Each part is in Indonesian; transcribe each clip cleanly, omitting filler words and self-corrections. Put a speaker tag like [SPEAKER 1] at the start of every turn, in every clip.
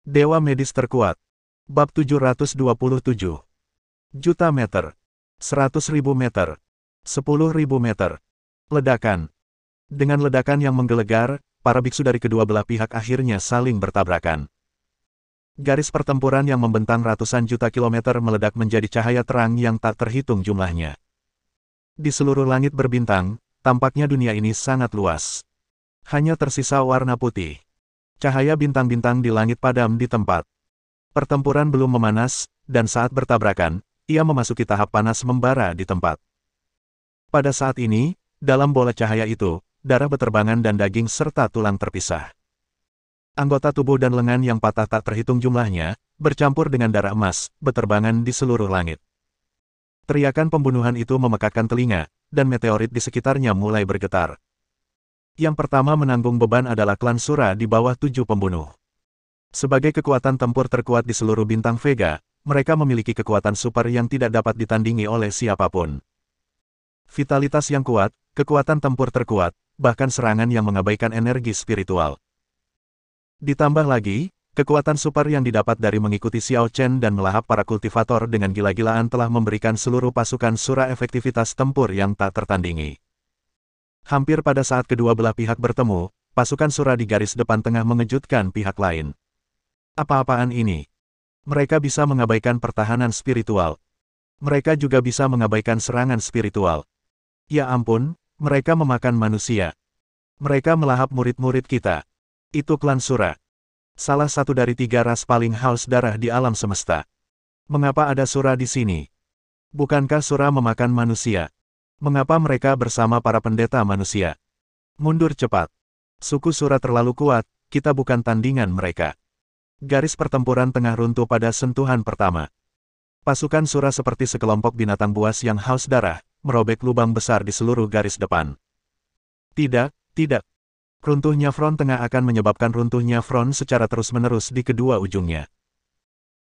[SPEAKER 1] Dewa medis terkuat. Bab 727. Juta meter. 100.000 meter. 10.000 meter. Ledakan. Dengan ledakan yang menggelegar, para biksu dari kedua belah pihak akhirnya saling bertabrakan. Garis pertempuran yang membentang ratusan juta kilometer meledak menjadi cahaya terang yang tak terhitung jumlahnya. Di seluruh langit berbintang, tampaknya dunia ini sangat luas. Hanya tersisa warna putih. Cahaya bintang-bintang di langit padam di tempat. Pertempuran belum memanas, dan saat bertabrakan, ia memasuki tahap panas membara di tempat. Pada saat ini, dalam bola cahaya itu, darah beterbangan dan daging serta tulang terpisah. Anggota tubuh dan lengan yang patah tak terhitung jumlahnya, bercampur dengan darah emas, beterbangan di seluruh langit. Teriakan pembunuhan itu memekakkan telinga, dan meteorit di sekitarnya mulai bergetar. Yang pertama menanggung beban adalah klan Sura di bawah 7 pembunuh. Sebagai kekuatan tempur terkuat di seluruh bintang Vega, mereka memiliki kekuatan super yang tidak dapat ditandingi oleh siapapun. Vitalitas yang kuat, kekuatan tempur terkuat, bahkan serangan yang mengabaikan energi spiritual. Ditambah lagi, kekuatan super yang didapat dari mengikuti Xiao Chen dan melahap para kultivator dengan gila-gilaan telah memberikan seluruh pasukan Sura efektivitas tempur yang tak tertandingi. Hampir pada saat kedua belah pihak bertemu, pasukan Sura di garis depan tengah mengejutkan pihak lain. Apa-apaan ini? Mereka bisa mengabaikan pertahanan spiritual. Mereka juga bisa mengabaikan serangan spiritual. Ya ampun, mereka memakan manusia. Mereka melahap murid-murid kita. Itu klan Sura. Salah satu dari 3 ras paling haus darah di alam semesta. Mengapa ada Sura di sini? Bukankah Sura memakan manusia? Mengapa mereka bersama para pendeta manusia? Mundur cepat. Suku Sura terlalu kuat, kita bukan tandingan mereka. Garis pertempuran tengah runtuh pada sentuhan pertama. Pasukan Sura seperti sekelompok binatang buas yang haus darah, merobek lubang besar di seluruh garis depan. Tidak, tidak. Runtuhnya front tengah akan menyebabkan runtuhnya front secara terus-menerus di kedua ujungnya.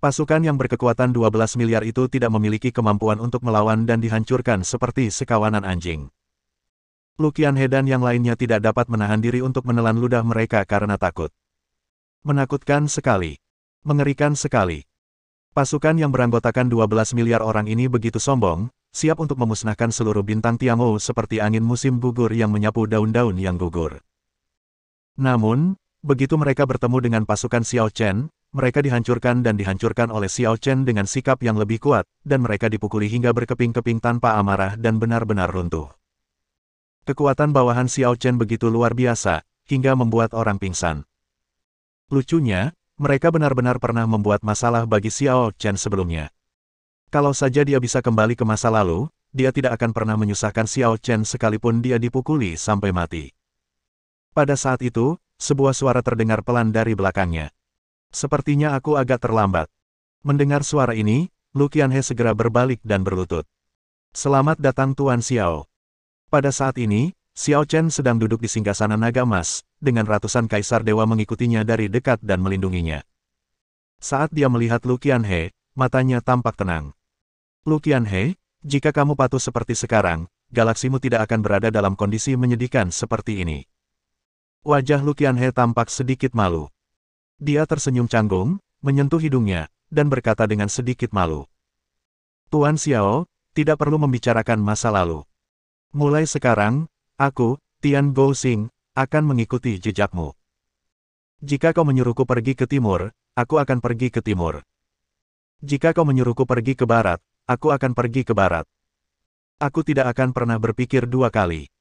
[SPEAKER 1] Pasukan yang berkekuatan 12 miliar itu tidak memiliki kemampuan untuk melawan dan dihancurkan seperti sekawanan anjing. Lu Qianhe dan yang lainnya tidak dapat menahan diri untuk menelan ludah mereka karena takut. Menakutkan sekali. Mengerikan sekali. Pasukan yang beranggotakan 12 miliar orang ini begitu sombong, siap untuk memusnahkan seluruh bintang Tiangou seperti angin musim gugur yang menyapu daun-daun yang gugur. Namun, begitu mereka bertemu dengan pasukan Xiao Chen, mereka dihancurkan dan dihancurkan oleh Xiao Chen dengan sikap yang lebih kuat, dan mereka dipukuli hingga berkeping-keping tanpa amarah dan benar-benar runtuh. Kekuatan bawahan Xiao Chen begitu luar biasa, hingga membuat orang pingsan. Lucunya, mereka benar-benar pernah membuat masalah bagi Xiao Chen sebelumnya. Kalau saja dia bisa kembali ke masa lalu, dia tidak akan pernah menyusahkan Xiao Chen sekalipun dia dipukuli sampai mati. Pada saat itu, sebuah suara terdengar pelan dari belakangnya. Sepertinya aku agak terlambat. Mendengar suara ini, Lu Qianhe segera berbalik dan berlutut. Selamat datang Tuan Xiao. Pada saat ini, Xiao Chen sedang duduk di singgasana naga emas, dengan ratusan kaisar dewa mengikutinya dari dekat dan melindunginya. Saat dia melihat Lu Qianhe, matanya tampak tenang. Lu Qianhe, jika kamu patuh seperti sekarang, galaksimu tidak akan berada dalam kondisi menyedihkan seperti ini. Wajah Lu Qianhe tampak sedikit malu. Dia tersenyum canggung, menyentuh hidungnya, dan berkata dengan sedikit malu. Tuan Xiao, tidak perlu membicarakan masa lalu. Mulai sekarang, aku, Tian Goxing, akan mengikuti jejakmu. Jika kau menyuruhku pergi ke timur, aku akan pergi ke timur. Jika kau menyuruhku pergi ke barat, aku akan pergi ke barat. Aku tidak akan pernah berpikir 2 kali.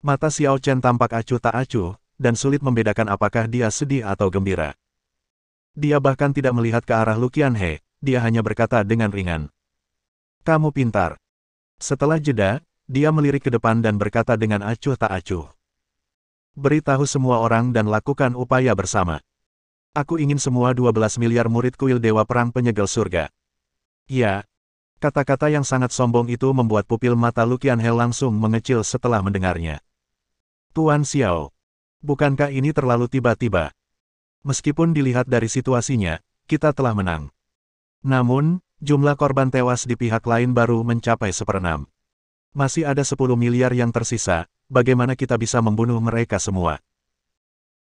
[SPEAKER 1] Mata Xiao Chen tampak acuh tak acuh, dan sulit membedakan apakah dia sedih atau gembira. Dia bahkan tidak melihat ke arah Lu Qianhe, dia hanya berkata dengan ringan. Kamu pintar. Setelah jeda, dia melirik ke depan dan berkata dengan acuh tak acuh. Beritahu semua orang dan lakukan upaya bersama. Aku ingin semua 12 miliar murid kuil Dewa Perang Penyegel Surga. Ya. Kata-kata yang sangat sombong itu membuat pupil mata Lu Qianhe langsung mengecil setelah mendengarnya. Tuan Xiao. Bukankah ini terlalu tiba-tiba? Meskipun dilihat dari situasinya, kita telah menang. Namun, jumlah korban tewas di pihak lain baru mencapai 1/6. Masih ada 10 miliar yang tersisa, bagaimana kita bisa membunuh mereka semua?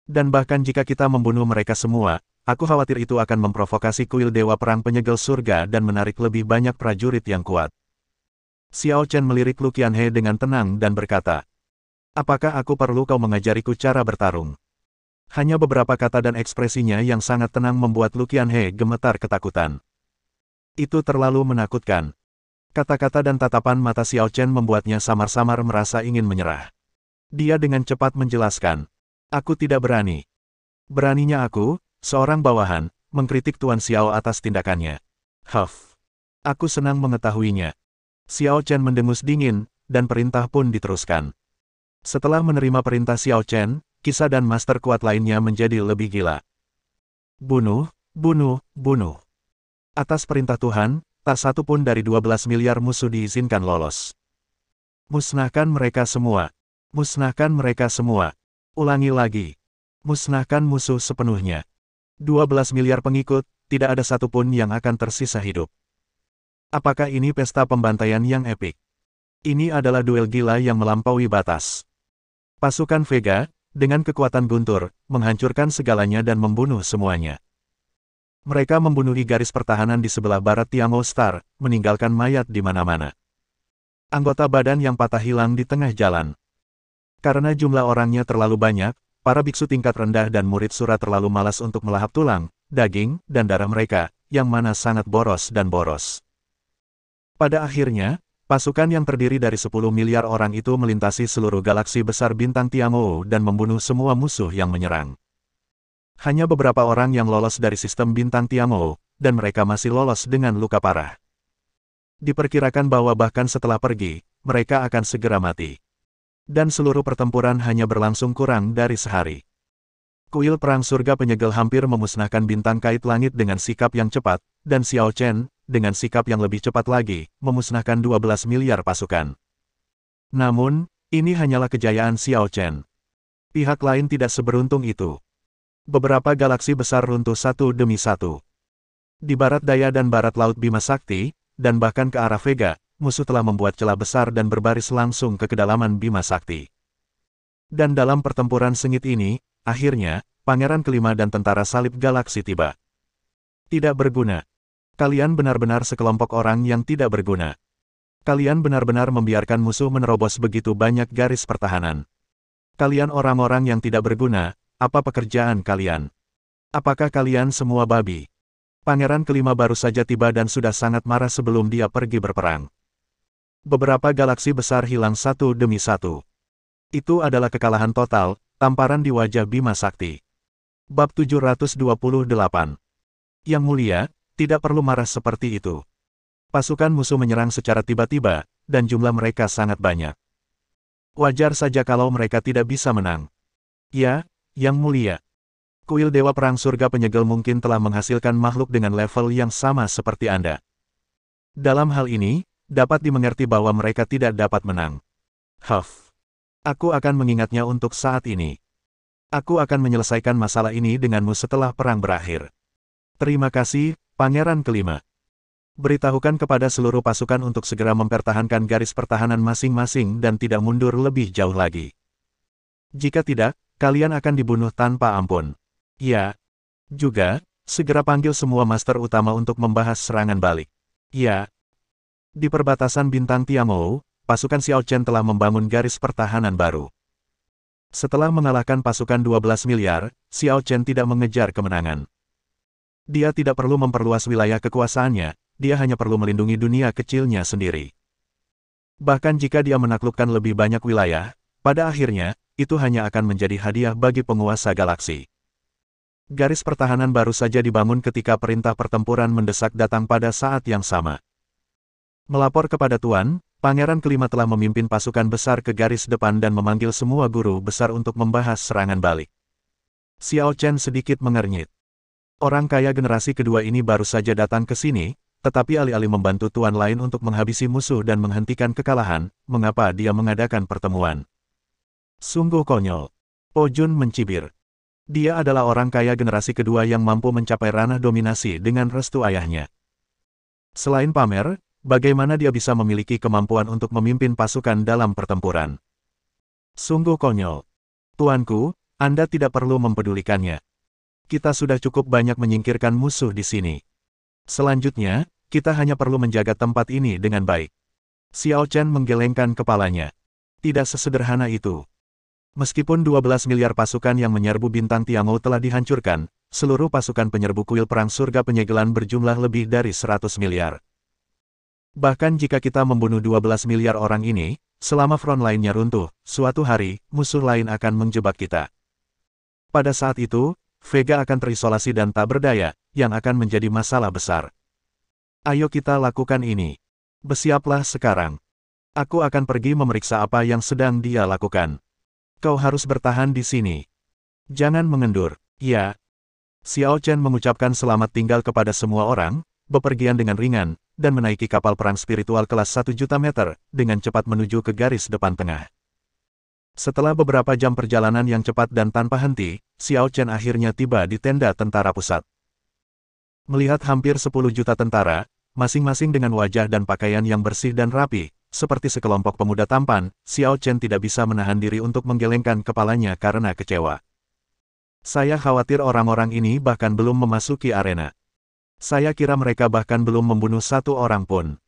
[SPEAKER 1] Dan bahkan jika kita membunuh mereka semua, Aku khawatir itu akan memprovokasi kuil Dewa Perang Penyegel Surga dan menarik lebih banyak prajurit yang kuat. Xiao Chen melirik Lu Qianhe dengan tenang dan berkata, apakah aku perlu kau mengajariku cara bertarung? Hanya beberapa kata dan ekspresinya yang sangat tenang membuat Lu Qianhe gemetar ketakutan. Itu terlalu menakutkan. Kata-kata dan tatapan mata Xiao Chen membuatnya samar-samar merasa ingin menyerah. Dia dengan cepat menjelaskan, aku tidak berani. Beraninya aku, seorang bawahan, mengkritik Tuan Xiao atas tindakannya. Huff. Aku senang mengetahuinya. Xiao Chen mendengus dingin, dan perintah pun diteruskan. Setelah menerima perintah Xiao Chen, Kisah dan master kuat lainnya menjadi lebih gila. Bunuh, bunuh, bunuh. Atas perintah Tuhan, tak satu pun dari 12 miliar musuh diizinkan lolos. Musnahkan mereka semua. Musnahkan mereka semua. Ulangi lagi. Musnahkan musuh sepenuhnya. 12 miliar pengikut, tidak ada satupun yang akan tersisa hidup. Apakah ini pesta pembantaian yang epik? Ini adalah duel gila yang melampaui batas. Pasukan Vega, dengan kekuatan guntur, menghancurkan segalanya dan membunuh semuanya. Mereka membunuhi garis pertahanan di sebelah barat Tiamo Star, meninggalkan mayat di mana-mana. Anggota badan yang patah hilang di tengah jalan. Karena jumlah orangnya terlalu banyak, para biksu tingkat rendah dan murid Sura terlalu malas untuk melahap tulang, daging, dan darah mereka, yang mana sangat boros dan boros. Pada akhirnya, pasukan yang terdiri dari 10 miliar orang itu melintasi seluruh galaksi besar bintang Tiamo dan membunuh semua musuh yang menyerang. Hanya beberapa orang yang lolos dari sistem bintang Tiamo, dan mereka masih lolos dengan luka parah. Diperkirakan bahwa bahkan setelah pergi, mereka akan segera mati. Dan seluruh pertempuran hanya berlangsung kurang dari sehari. Kuil Perang Surga Penyegel hampir memusnahkan bintang kait langit dengan sikap yang cepat, dan Xiao Chen, dengan sikap yang lebih cepat lagi, memusnahkan 12 miliar pasukan. Namun, ini hanyalah kejayaan Xiao Chen. Pihak lain tidak seberuntung itu. Beberapa galaksi besar runtuh satu demi satu. Di barat daya dan barat laut Bima Sakti, dan bahkan ke arah Vega, musuh telah membuat celah besar dan berbaris langsung ke kedalaman Bima Sakti. Dan dalam pertempuran sengit ini, akhirnya, Pangeran Kelima dan Tentara Salib Galaksi tiba. Tidak berguna. Kalian benar-benar sekelompok orang yang tidak berguna. Kalian benar-benar membiarkan musuh menerobos begitu banyak garis pertahanan. Kalian orang-orang yang tidak berguna, apa pekerjaan kalian? Apakah kalian semua babi? Pangeran Kelima baru saja tiba dan sudah sangat marah sebelum dia pergi berperang. Beberapa galaksi besar hilang satu demi satu. Itu adalah kekalahan total, tamparan di wajah Bima Sakti. Bab 728. Yang mulia, tidak perlu marah seperti itu. Pasukan musuh menyerang secara tiba-tiba, dan jumlah mereka sangat banyak. Wajar saja kalau mereka tidak bisa menang. Ya, Yang mulia. Kuil Dewa Perang Surga Penyegel mungkin telah menghasilkan makhluk dengan level yang sama seperti Anda. Dalam hal ini, dapat dimengerti bahwa mereka tidak dapat menang. Huff. Aku akan mengingatnya untuk saat ini. Aku akan menyelesaikan masalah ini denganmu setelah perang berakhir. Terima kasih, Pangeran Kelima. Beritahukan kepada seluruh pasukan untuk segera mempertahankan garis pertahanan masing-masing dan tidak mundur lebih jauh lagi. Jika tidak, kalian akan dibunuh tanpa ampun. Ya. Juga, segera panggil semua master utama untuk membahas serangan balik. Ya. Di perbatasan bintang Tiamo, pasukan Xiao Chen telah membangun garis pertahanan baru. Setelah mengalahkan pasukan 12 miliar, Xiao Chen tidak mengejar kemenangan. Dia tidak perlu memperluas wilayah kekuasaannya, dia hanya perlu melindungi dunia kecilnya sendiri. Bahkan jika dia menaklukkan lebih banyak wilayah, pada akhirnya, itu hanya akan menjadi hadiah bagi penguasa galaksi. Garis pertahanan baru saja dibangun ketika perintah pertempuran mendesak datang pada saat yang sama. Melapor kepada Tuan, Pangeran Kelima telah memimpin pasukan besar ke garis depan dan memanggil semua guru besar untuk membahas serangan balik. Xiao Chen sedikit mengernyit. Orang kaya generasi kedua ini baru saja datang ke sini, tetapi alih-alih membantu tuan lain untuk menghabisi musuh dan menghentikan kekalahan, mengapa dia mengadakan pertemuan? Sungguh konyol. Po Jun mencibir. Dia adalah orang kaya generasi kedua yang mampu mencapai ranah dominasi dengan restu ayahnya. Selain pamer, bagaimana dia bisa memiliki kemampuan untuk memimpin pasukan dalam pertempuran? Sungguh konyol. Tuanku, Anda tidak perlu mempedulikannya. Kita sudah cukup banyak menyingkirkan musuh di sini. Selanjutnya, kita hanya perlu menjaga tempat ini dengan baik. Xiao Chen menggelengkan kepalanya. Tidak sesederhana itu. Meskipun 12 miliar pasukan yang menyerbu bintang Tiangou telah dihancurkan, seluruh pasukan penyerbu kuil perang surga penyegelan berjumlah lebih dari 100 miliar. Bahkan jika kita membunuh 12 miliar orang ini, selama front lainnya runtuh, suatu hari, musuh lain akan menjebak kita. Pada saat itu, Vega akan terisolasi dan tak berdaya, yang akan menjadi masalah besar. Ayo kita lakukan ini. Bersiaplah sekarang. Aku akan pergi memeriksa apa yang sedang dia lakukan. Kau harus bertahan di sini. Jangan mengendur. Ya. Xiao Chen mengucapkan selamat tinggal kepada semua orang, bepergian dengan ringan, dan menaiki kapal perang spiritual kelas 1 juta meter, dengan cepat menuju ke garis depan tengah. Setelah beberapa jam perjalanan yang cepat dan tanpa henti, Xiao Chen akhirnya tiba di tenda tentara pusat. Melihat hampir 10 juta tentara, masing-masing dengan wajah dan pakaian yang bersih dan rapi, seperti sekelompok pemuda tampan, Xiao Chen tidak bisa menahan diri untuk menggelengkan kepalanya karena kecewa. Saya khawatir orang-orang ini bahkan belum memasuki arena. Saya kira mereka bahkan belum membunuh satu orang pun.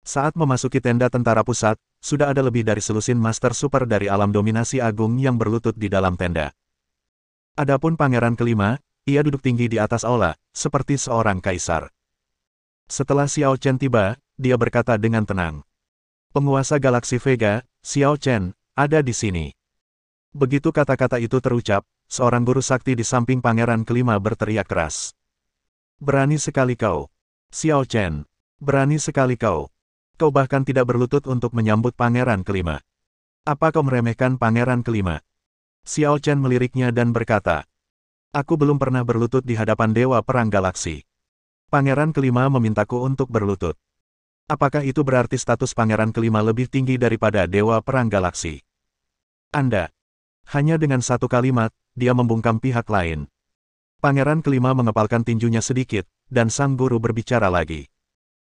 [SPEAKER 1] Saat memasuki tenda tentara pusat, sudah ada lebih dari selusin Master Super dari alam dominasi agung yang berlutut di dalam tenda. Adapun pangeran kelima, ia duduk tinggi di atas aula, seperti seorang kaisar. Setelah Xiao Chen tiba, dia berkata dengan tenang. Penguasa galaksi Vega, Xiao Chen, ada di sini. Begitu kata-kata itu terucap, seorang guru sakti di samping pangeran kelima berteriak keras. Berani sekali kau. Xiao Chen. Berani sekali kau. Kau bahkan tidak berlutut untuk menyambut pangeran kelima. Apa kau meremehkan pangeran kelima? Xiao Chen meliriknya dan berkata, aku belum pernah berlutut di hadapan dewa perang galaksi. Pangeran kelima memintaku untuk berlutut. Apakah itu berarti status pangeran kelima lebih tinggi daripada dewa perang galaksi? Anda. Hanya dengan satu kalimat, dia membungkam pihak lain. Pangeran kelima mengepalkan tinjunya sedikit, dan sang guru berbicara lagi.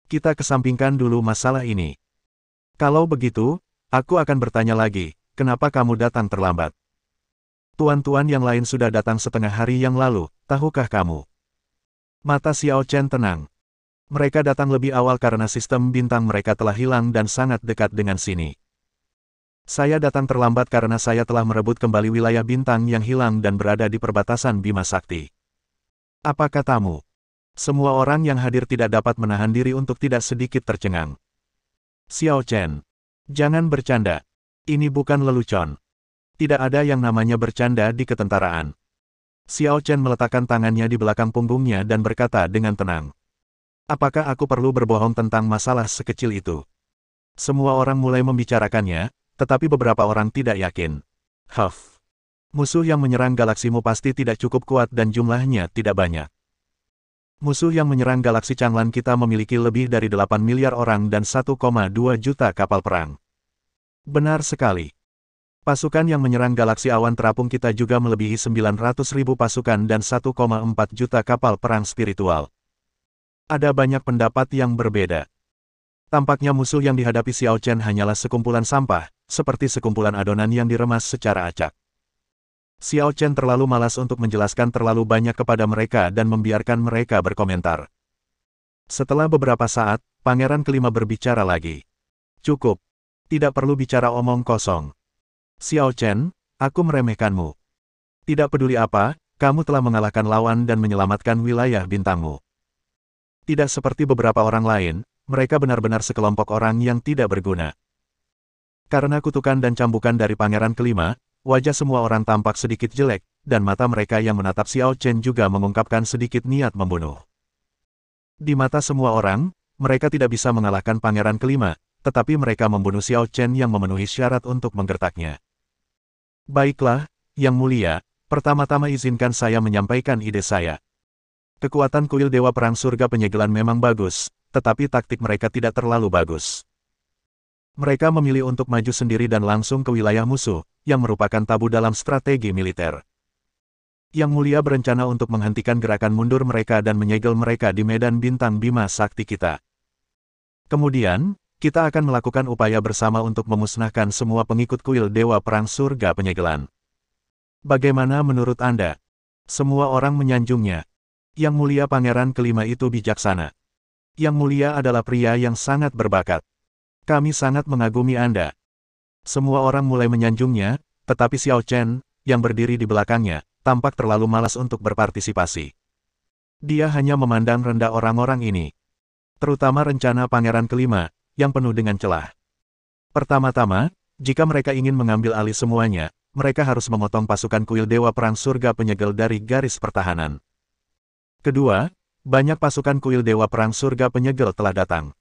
[SPEAKER 1] Kita kesampingkan dulu masalah ini. Kalau begitu, aku akan bertanya lagi, kenapa kamu datang terlambat? Tuan-tuan yang lain sudah datang setengah hari yang lalu, tahukah kamu? Mata Xiao Chen tenang. Mereka datang lebih awal karena sistem bintang mereka telah hilang dan sangat dekat dengan sini. Saya datang terlambat karena saya telah merebut kembali wilayah bintang yang hilang dan berada di perbatasan Bima Sakti. Apa katamu? Semua orang yang hadir tidak dapat menahan diri untuk tidak sedikit tercengang. Xiao Chen. Jangan bercanda. Ini bukan lelucon. Tidak ada yang namanya bercanda di ketentaraan. Xiao Chen meletakkan tangannya di belakang punggungnya dan berkata dengan tenang. Apakah aku perlu berbohong tentang masalah sekecil itu? Semua orang mulai membicarakannya, tetapi beberapa orang tidak yakin. Huff. Musuh yang menyerang galaksimu pasti tidak cukup kuat dan jumlahnya tidak banyak. Musuh yang menyerang galaksi Changlan kita memiliki lebih dari 8 miliar orang dan 1,2 juta kapal perang. Benar sekali. Pasukan yang menyerang galaksi awan terapung kita juga melebihi 900.000 pasukan dan 1,4 juta kapal perang spiritual. Ada banyak pendapat yang berbeda. Tampaknya musuh yang dihadapi Xiao Chen hanyalah sekumpulan sampah, seperti sekumpulan adonan yang diremas secara acak. Xiao Chen terlalu malas untuk menjelaskan terlalu banyak kepada mereka dan membiarkan mereka berkomentar. Setelah beberapa saat, pangeran kelima berbicara lagi. Cukup. Tidak perlu bicara omong kosong. Xiao Chen, aku meremehkanmu. Tidak peduli apa, kamu telah mengalahkan lawan dan menyelamatkan wilayah bintangmu. Tidak seperti beberapa orang lain, mereka benar-benar sekelompok orang yang tidak berguna. Karena kutukan dan cambukan dari pangeran kelima, wajah semua orang tampak sedikit jelek, dan mata mereka yang menatap Xiao Chen juga mengungkapkan sedikit niat membunuh. Di mata semua orang, mereka tidak bisa mengalahkan pangeran kelima, tetapi mereka membunuh Xiao Chen yang memenuhi syarat untuk menggertaknya. Baiklah, Yang Mulia, pertama-tama izinkan saya menyampaikan ide saya. Kekuatan kuil Dewa Perang Surga Penyegelan memang bagus, tetapi taktik mereka tidak terlalu bagus. Mereka memilih untuk maju sendiri dan langsung ke wilayah musuh, yang merupakan tabu dalam strategi militer. Yang Mulia berencana untuk menghentikan gerakan mundur mereka dan menyegel mereka di medan bintang Bima Sakti kita. Kemudian, kita akan melakukan upaya bersama untuk memusnahkan semua pengikut kuil Dewa Perang Surga Penyegelan. Bagaimana menurut Anda? Semua orang menyanjungnya. Yang mulia pangeran kelima itu bijaksana. Yang mulia adalah pria yang sangat berbakat. Kami sangat mengagumi Anda. Semua orang mulai menyanjungnya, tetapi Xiao Chen, yang berdiri di belakangnya, tampak terlalu malas untuk berpartisipasi. Dia hanya memandang rendah orang-orang ini. Terutama rencana pangeran kelima, yang penuh dengan celah. Pertama-tama, jika mereka ingin mengambil alih semuanya, mereka harus memotong pasukan kuil Dewa Perang Surga Penyegel dari garis pertahanan. Kedua, banyak pasukan kuil Dewa Perang Surga Penyegel telah datang.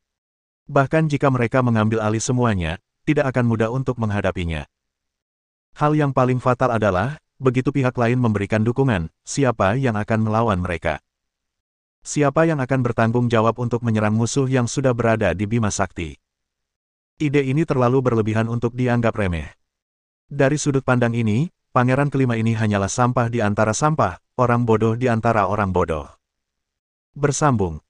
[SPEAKER 1] Bahkan jika mereka mengambil alih semuanya, tidak akan mudah untuk menghadapinya. Hal yang paling fatal adalah, begitu pihak lain memberikan dukungan, siapa yang akan melawan mereka? Siapa yang akan bertanggung jawab untuk menyerang musuh yang sudah berada di Bima Sakti? Ide ini terlalu berlebihan untuk dianggap remeh. Dari sudut pandang ini, pangeran kelima ini hanyalah sampah di antara sampah, orang bodoh di antara orang bodoh. Bersambung.